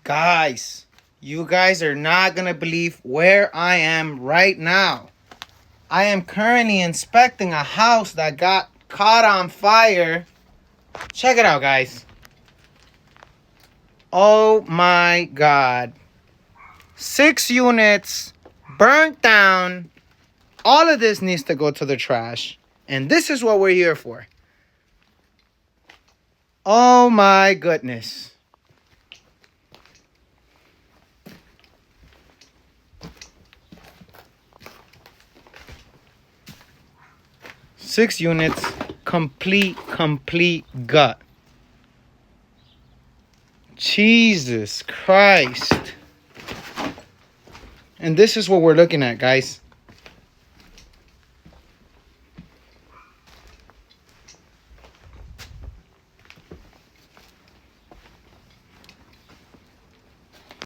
Guys, you guys are not gonna believe where I am right now. I am currently inspecting a house that got caught on fire. Check it out, guys. Oh my God. 6 units burnt down. All of this needs to go to the trash. And this is what we're here for. Oh my goodness. Six units, complete gut. Jesus Christ. And this is what we're looking at, guys.